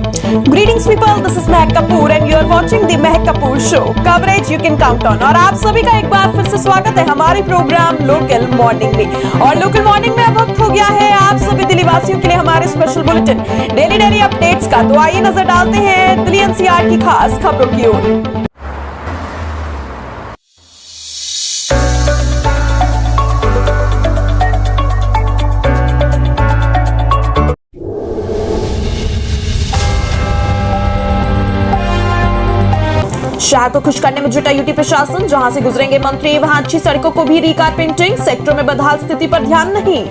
Greetings people, this is Mehak Kapoor and you are watching the Mehak Kapoor Show. Coverage you can count on. और आप सभी का एक बार फिर से स्वागत है हमारे प्रोग्राम लोकल मॉर्निंग में। और लोकल मॉर्निंग में अब वक्त हो गया है आप सभी दिल्ली वासियों के लिए हमारे स्पेशल बुलेटिन डेली अपडेट्स का। तो आइए नजर डालते हैं दिल्ली एनसीआर की खास खबरों की ओर। शहर को खुश करने में जुटा यूटी प्रशासन, जहां से गुजरेंगे मंत्री वहां अच्छी सड़कों को भी रीकारपेंटिंग, सेक्टरों में बदहाल स्थिति पर ध्यान नहीं।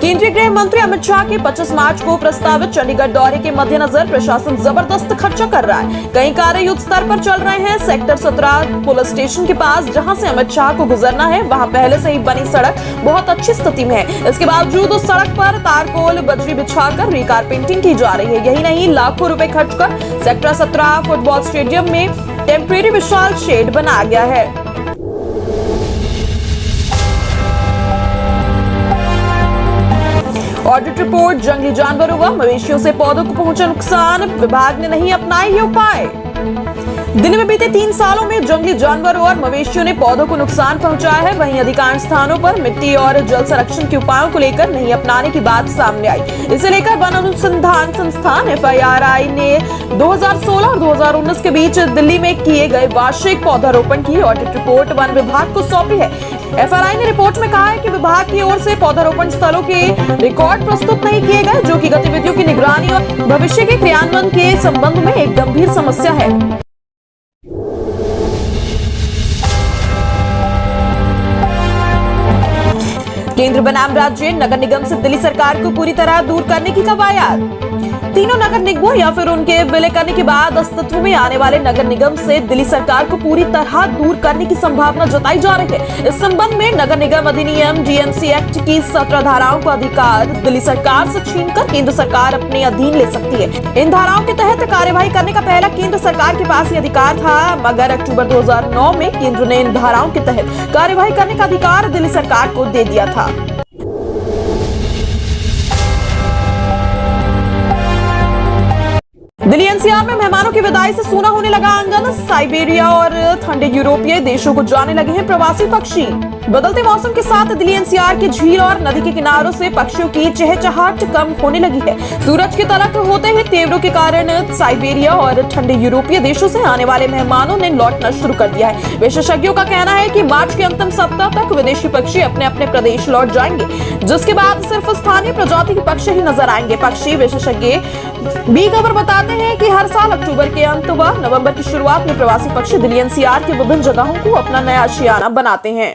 केंद्रीय गृह मंत्री अमित शाह के 25 मार्च को प्रस्तावित चंडीगढ़ दौरे के मद्देनजर प्रशासन जबरदस्त खर्चा कर रहा है। कई कार्य युद्ध स्तर पर चल रहे हैं। सेक्टर 17 पुलिस स्टेशन के पास जहां से अमित शाह को गुजरना है वहां पहले से ही बनी सड़क बहुत अच्छी स्थिति में है। इसके बावजूद उस सड़क पर तारकोल बजरी बिछाकर रीकारपेंटिंग की जा रही है। यही नहीं, लाखों रुपए खर्च कर सेक्टर 17 फुटबॉल स्टेडियम में टेम्परेरी विशाल शेड बना गया है। ऑडिट रिपोर्ट, जंगली जानवरों व मवेशियों से पौधों को पहुंचा नुकसान, विभाग ने नहीं अपनाए ये उपाय। दिल्ली में बीते 3 सालों में जंगली जानवरों और मवेशियों ने पौधों को नुकसान पहुंचाया है। वहीं अधिकांश स्थानों पर मिट्टी और जल संरक्षण के उपायों को लेकर नहीं अपनाने की बात सामने आई। इसे लेकर वन अनुसंधान संस्थान FIRI ने 2016 और 2019 के बीच दिल्ली में किए गए वार्षिक पौधारोपण की ऑडिट रिपोर्ट वन विभाग को सौंपी है। FIRI ने रिपोर्ट में कहा है कि विभाग की ओर से पौधारोपण स्थलों के रिकॉर्ड प्रस्तुत नहीं किए गए, जो कि गतिविधियों की निगरानी और भविष्य के क्रियान्वयन के संबंध में एक गंभीर समस्या है। केंद्र बनाम राज्य नगर निगम से दिल्ली सरकार को पूरी तरह दूर करने की कवायद। तीनों नगर निगमों या फिर उनके विलय करने के बाद अस्तित्व में आने वाले नगर निगम से दिल्ली सरकार को पूरी तरह दूर करने की संभावना जताई जा रही है। इस संबंध में नगर निगम अधिनियम DMC एक्ट की 17 धाराओं का अधिकार दिल्ली सरकार से छीनकर केंद्र सरकार अपने अधीन ले सकती है। इन धाराओं के तहत कार्यवाही करने का पहला केंद्र सरकार के पास ये अधिकार था, मगर अक्टूबर 2009 में केंद्र ने इन धाराओं के तहत कार्यवाही करने का अधिकार दिल्ली सरकार को दे दिया था। दिल्ली एनसीआर में मेहमानों की विदाई से सूना होने लगा आंगन। साइबेरिया और ठंडे यूरोपीय देशों को जाने लगे हैं प्रवासी पक्षी। बदलते मौसम के साथ दिल्ली एनसीआर की झील और नदी के किनारों से पक्षियों की चहचहाट कम होने लगी है। सूरज की तलक होते ही तेवरों के कारण साइबेरिया और ठंडे यूरोपीय देशों से आने वाले मेहमानों ने लौटना शुरू कर दिया है। विशेषज्ञों का कहना है कि मार्च के अंतिम सप्ताह तक विदेशी पक्षी अपने अपने प्रदेश लौट जाएंगे, जिसके बाद सिर्फ स्थानीय प्रजाति के पक्षी ही नजर आएंगे। पक्षी विशेषज्ञ भी खबर बताते हैं कि हर साल अक्टूबर के अंत व नवंबर की शुरुआत में प्रवासी पक्षी दिल्ली एनसीआर की विभिन्न जगहों को अपना नया आशियाना बनाते हैं।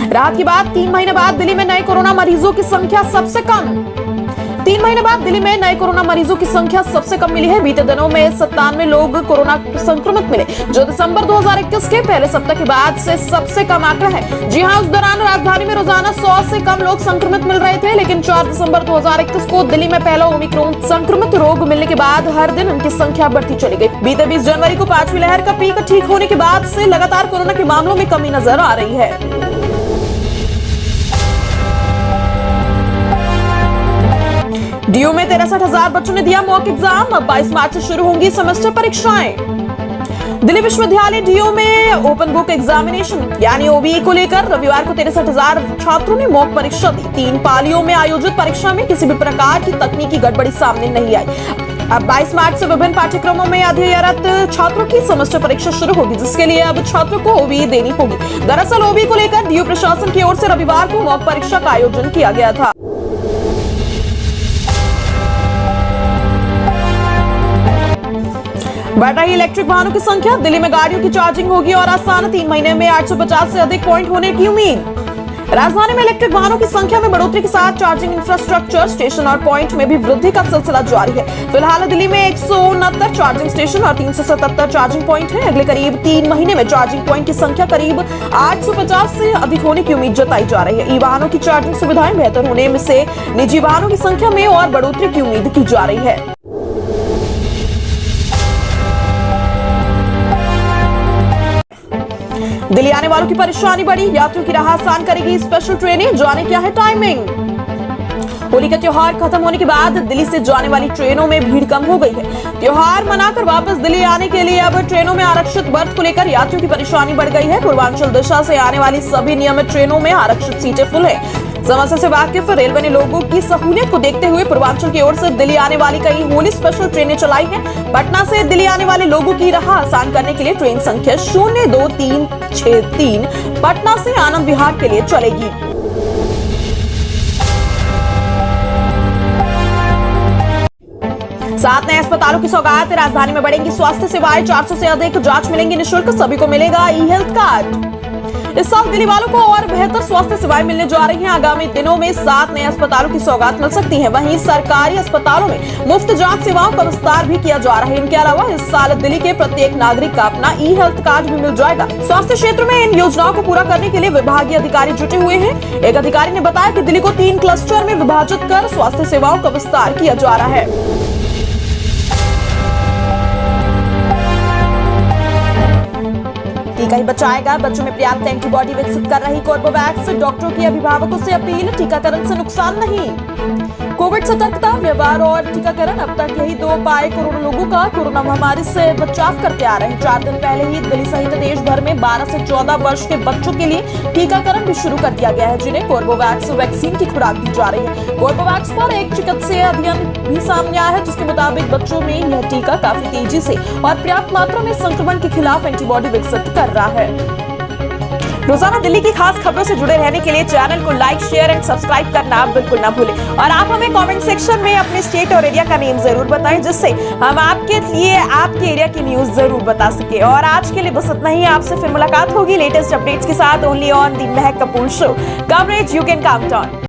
राहत की बात, 3 महीने बाद दिल्ली में नए कोरोना मरीजों की संख्या सबसे कम। 3 महीने बाद दिल्ली में नए कोरोना मरीजों की संख्या सबसे कम मिली है। बीते दिनों में 97 लोग कोरोना संक्रमित मिले, जो दिसंबर 2021 के पहले सप्ताह के बाद से सबसे कम आंकड़ा है। जी हां, उस दौरान राजधानी में रोजाना 100 से कम लोग संक्रमित मिल रहे थे, लेकिन 4 दिसंबर 2021 को दिल्ली में पहला ओमिक्रॉन संक्रमित रोग मिलने के बाद हर दिन उनकी संख्या बढ़ती चली गई। बीते 20 जनवरी को 5वीं लहर का पीक ठीक होने के बाद से लगातार कोरोना के मामलों में कमी नजर आ रही है। डीयू में 63,000 बच्चों ने दिया मॉक एग्जाम। अब 22 मार्च से शुरू होंगी सेमेस्टर परीक्षाएं। दिल्ली विश्वविद्यालय डीयू में ओपन बुक एग्जामिनेशन यानी OBE को लेकर रविवार को 63,000 छात्रों ने मॉक परीक्षा दी। 3 पालियों में आयोजित परीक्षा में किसी भी प्रकार की तकनीकी गड़बड़ी सामने नहीं आई। अब 22 मार्च से विभिन्न पाठ्यक्रमों में अध्ययनरत छात्रों की सेमेस्टर परीक्षा शुरू होगी, जिसके लिए अब छात्रों को OBE देनी होगी। दरअसल OBE को लेकर डीयू प्रशासन की ओर से रविवार को मॉक परीक्षा का आयोजन किया गया था। बढ़ रही इलेक्ट्रिक वाहनों की संख्या, दिल्ली में गाड़ियों की चार्जिंग होगी और आसान। 3 महीने में 850 से अधिक पॉइंट होने की उम्मीद। राजधानी में इलेक्ट्रिक वाहनों की संख्या में बढ़ोतरी के साथ चार्जिंग इंफ्रास्ट्रक्चर, स्टेशन और पॉइंट में भी वृद्धि का सिलसिला जारी है। फिलहाल दिल्ली में 169 चार्जिंग स्टेशन और 377 चार्जिंग पॉइंट है। अगले करीब 3 महीने में चार्जिंग पॉइंट की संख्या करीब 850 से अधिक होने की उम्मीद जताई जा रही है। ई वाहनों की चार्जिंग सुविधाएं बेहतर होने में से निजी वाहनों की संख्या में और बढ़ोतरी की उम्मीद की जा रही है। दिल्ली आने वालों की परेशानी बढ़ी, यात्रियों की राह आसान करेगी स्पेशल ट्रेनें, जाने क्या है टाइमिंग। होली का त्योहार खत्म होने के बाद दिल्ली से जाने वाली ट्रेनों में भीड़ कम हो गई है। त्योहार मनाकर वापस दिल्ली आने के लिए अब ट्रेनों में आरक्षित बर्थ को लेकर यात्रियों की परेशानी बढ़ गई है। पूर्वांचल दिशा से आने वाली सभी नियमित ट्रेनों में आरक्षित सीटें फुल है। समस्या से वाकिफ रेलवे ने लोगों की सहूलियत को देखते हुए पूर्वांचल की ओर से दिल्ली आने वाली कई होली स्पेशल ट्रेनें चलाई हैं। पटना से दिल्ली आने वाले लोगों की राह आसान करने के लिए ट्रेन संख्या 02363 पटना से आनंद विहार के लिए चलेगी। सात नए अस्पतालों की सौगात, राजधानी में बढ़ेंगी स्वास्थ्य सेवाएं, 400 से अधिक जांच मिलेंगी निःशुल्क, सभी को मिलेगा ई हेल्थ कार्ड। इस साल दिल्ली वालों को और बेहतर स्वास्थ्य सेवाएं मिलने जा रही हैं। आगामी दिनों में 7 नए अस्पतालों की सौगात मिल सकती है। वहीं सरकारी अस्पतालों में मुफ्त जांच सेवाओं का विस्तार भी किया जा रहा है। इनके अलावा इस साल दिल्ली के प्रत्येक नागरिक का अपना ई हेल्थ कार्ड भी मिल जाएगा। स्वास्थ्य क्षेत्र में इन योजनाओं को पूरा करने के लिए विभागीय अधिकारी जुटे हुए हैं। एक अधिकारी ने बताया कि दिल्ली को 3 क्लस्टर में विभाजित कर स्वास्थ्य सेवाओं का विस्तार किया जा रहा है। टीका ही बचाएगा, बच्चों में पर्याप्त एंटीबॉडी विकसित कर रही कोर्बेवैक्स। डॉक्टरों की अभिभावकों से अपील, टीकाकरण से नुकसान नहीं। कोविड सतर्कता, व्यवहार और टीकाकरण, अब तक यही 2 उपाय करोड़ों लोगों का कोरोना महामारी से बचाव करते आ रहे हैं। 4 दिन पहले ही दिल्ली सहित देश भर में 12 से 14 वर्ष के बच्चों के लिए टीकाकरण भी शुरू कर दिया गया है, जिन्हें कोर्बेवैक्स वैक्सीन की खुराक दी जा रही है। कोर्बेवैक्स पर एक चिकित्सीय अध्ययन भी सामने आया है, जिसके मुताबिक बच्चों में यह टीका काफी तेजी से और पर्याप्त मात्रा में संक्रमण के खिलाफ एंटीबॉडी विकसित कर रहा है। रोजाना दिल्ली की खास खबरों से जुड़े रहने के लिए चैनल को लाइक, शेयर एंड सब्सक्राइब करना बिल्कुल ना भूलें। और आप हमें कमेंट सेक्शन में अपने स्टेट और एरिया का नेम जरूर बताएं, जिससे हम आपके लिए आपके एरिया की न्यूज जरूर बता सके। और आज के लिए बस इतना ही। आपसे फिर मुलाकात होगी लेटेस्ट अपडेट्स के साथ, only on the Mahak Kapoor show. Coverage you can count on.